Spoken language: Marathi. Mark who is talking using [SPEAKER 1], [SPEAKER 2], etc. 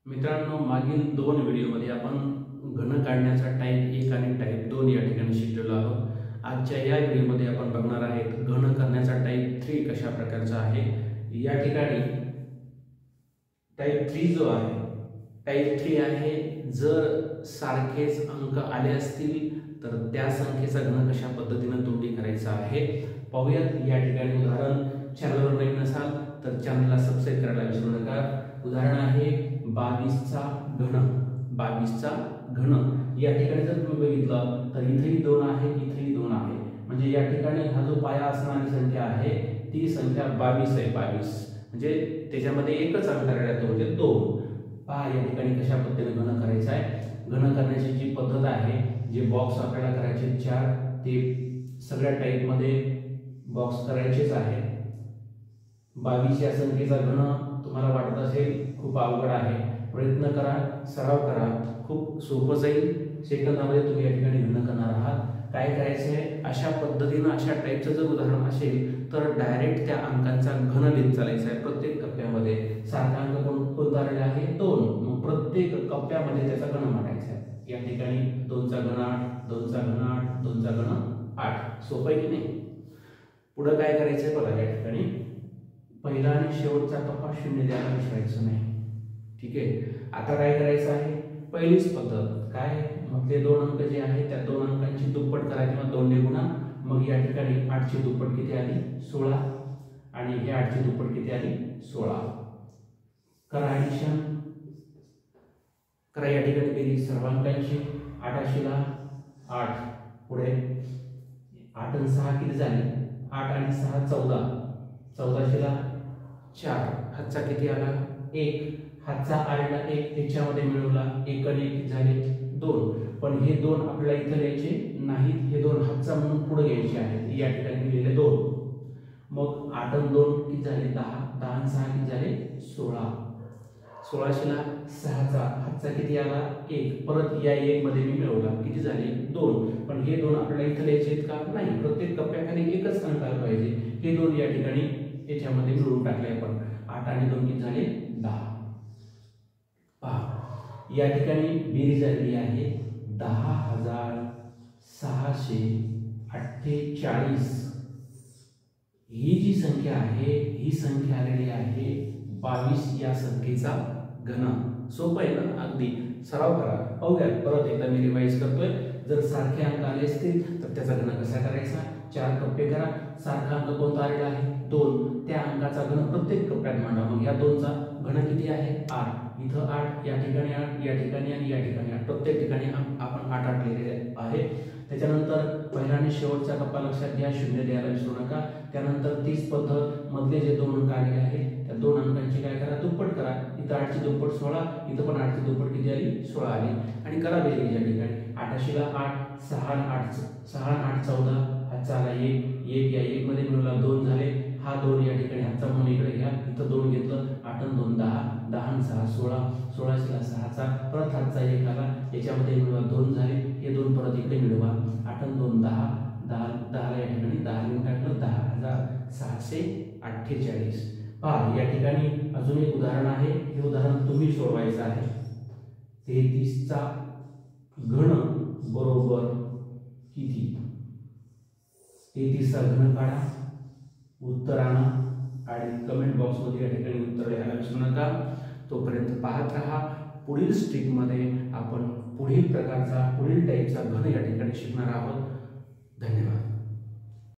[SPEAKER 1] मित्रांनो, मागील 2 व्हिडिओमध्ये आपण घन काढण्याचा टाइप 1 आणि टाइप 2 या ठिकाणी शिकलेलो आहोत। आजच्या या व्हिडिओमध्ये आपण बघणार आहेत घन करण्याचा टाइप 3 कशा प्रकारचा आहे। या ठिकाणी टाइप 3 जो आहे, टाइप 3 आहे, जर सारखेच अंक आले असतील तर त्या संख्येचा घन कशा पद्धतीने तोंडी करायचा आहे पाहूयात। या ठिकाणी उदाहरण, चॅनलवर नवीन असाल तर चॅनलला सबस्क्राइब करायला विसरू नका। उदाहरण आहे 22 चा घन। 22 चा घन या ठिकाणी जर तुम्ही बघितलं तर इथेही 2 आहे, इथेही 2 आहे, म्हणजे या ठिकाणी हा जो पाया असणारी संख्या आहे ती संख्या 22 आहे। 22 म्हणजे त्याच्यामध्ये एकच अंक राहिला तो म्हणजे 2। पहा या ठिकाणी कशा पद्धतीने घन करायचा आहे। घन करण्याची जी पद्धत आहे, जे बॉक्स आपल्याला करायचे 4 ते सगळ्या टाइप मध्ये बॉक्स करायचेच आहे। 22 या संख्येचा घन तुम्हाला वाटत असेल खूप अवघड आहे, प्रयत्न करा, सराव करा, खूप सोपं जाईल। सेकंदामध्ये तुम्ही या ठिकाणी घन करणार आहात। काय करायचं आहे, अशा पद्धतीने अशा टाइपचं जर उदाहरण असेल तर डायरेक्ट त्या अंकांचा घन लिहित चालायचं आहे। प्रत्येक कप्प्यामध्ये सारखा अंक कोणता आलेला आहे 2, मग प्रत्येक कप्प्यामध्ये त्याचा घन मांडायचा आहे। या ठिकाणी 2 चा घन 8, 2 चा घन 8, 2 चा घन 8। सोपं आहे की नाही? पुढे काय करायचंय बघा, या ठिकाणी पहिला आणि शेवटचा कप्पा 0 द्यायला विसरायचं नाही। ठीक आहे, आता काय करायचं आहे, पहिलीच पद्धत काय, मधले 2 अंक जे आहेत त्या 2 अंकांची दुप्पट करा किंवा 2 ने गुणा। मग या ठिकाणी 8 ची दुप्पट किती आली 16, आणि हे 8 ची दुप्पट किती आली 16। करा ऍडिशन, करा या ठिकाणी बेरीज सर्व अंकांची। 8 ला 8, पुढे 8 आणि 6 किती झाले, 8 आणि 6 14, 14 ला 4, हातचा किती आला 1, हातचा आलेला 1 त्याच्यामध्ये मिळवला 1 आणि 1 झाले 2, पण हे 2 आपल्याला इथे लिहायचे नाहीत, हे 2 हातचा म्हणून पुढे घ्यायचे आहेत। या ठिकाणी लिहिले 2, मग 8 आणि 2 किती झाले 10, 10 आणि 6 किती झाले 16, 16 ला 6 चा हातचा किती आला 1, परत या 1 मध्ये मी मिळवला किती झाले 2, पण हे 2 आपल्याला इथे लिहायचे आहेत का नाही, प्रत्येक कप्प्याखाली एकच अंक आला पाहिजे। हे 2 या ठिकाणी याच्यामध्ये मिळवून टाकले आपण। 8 आणि 2 किती झाले 10। पहा या ठिकाणी बेरीज आलेली आहे 10,648। ही जी संख्या आहे ही संख्या आलेली आहे 22 या संख्येचा घन। सोपं आहे ना, अगदी सराव करा। पाहूया परत एकदा मी रिवाइज करतोय। जर सारखे अंक आले असतील तर त्याचा घन कसा करायचा, 4 कप्पे करा। सारखा अंक कोणता आलेला आहे 2, त्या अंकाचा घन प्रत्येक कप्प्यात मांडा। मग या 2 चा घन किती आहे 8, इथं 8, या ठिकाणी 8, या ठिकाणी आणि या ठिकाणी 8, प्रत्येक ठिकाणी आपण 8 8 लिहिलेले आहे। त्याच्यानंतर पहिला आणि शेवटचा कप्पा लक्षात घ्या, 0 द्यायला विसरू नका। त्यानंतर तीच पद्धत, मधले जे 2 अंक आलेले आहेत त्या 2 अंकांची काय करा, दुप्पट करा। इथं 8 ची दुप्पट 16, इथं पण 8 ची दुप्पट किती आली 16 आली, आणि करा बेरीज। या ठिकाणी 8 ला 8, 6 आणि 8, 6 आणि 8 14, हातचा आला 1, 1 या 1 मध्ये मिळवला 2 झाले। हा 2 या ठिकाणी हातचा म्हणून इकडे घ्या, इथं 2 घेतलं, 8 आणि 2 10, 10 आणि 6 16, 16 ला 6 चा परत हातचा 1 आला, याच्यामध्ये मिळवा 2 झाले। हे 2 परत इकडे मिळवा, 8 आणि 2 10, 10 ला या ठिकाणी 10 लिहून टाकलं, 10,648। पहा या ठिकाणी अजून एक उदाहरण आहे, हे उदाहरण तुम्ही सोडवायचं आहे। 33 चा घन बरोबर किती, 33 चा घन काढा, उत्तर आणा आणि कमेंट बॉक्स मध्ये या ठिकाणी उत्तर लिहायला विसरू नका। तोपर्यंत पाहत राहा। पुढील स्ट्रिक मध्ये आपण पुढील प्रकारचा, पुढील टाइपचा घन या ठिकाणी शिकणार आहोत। धन्यवाद।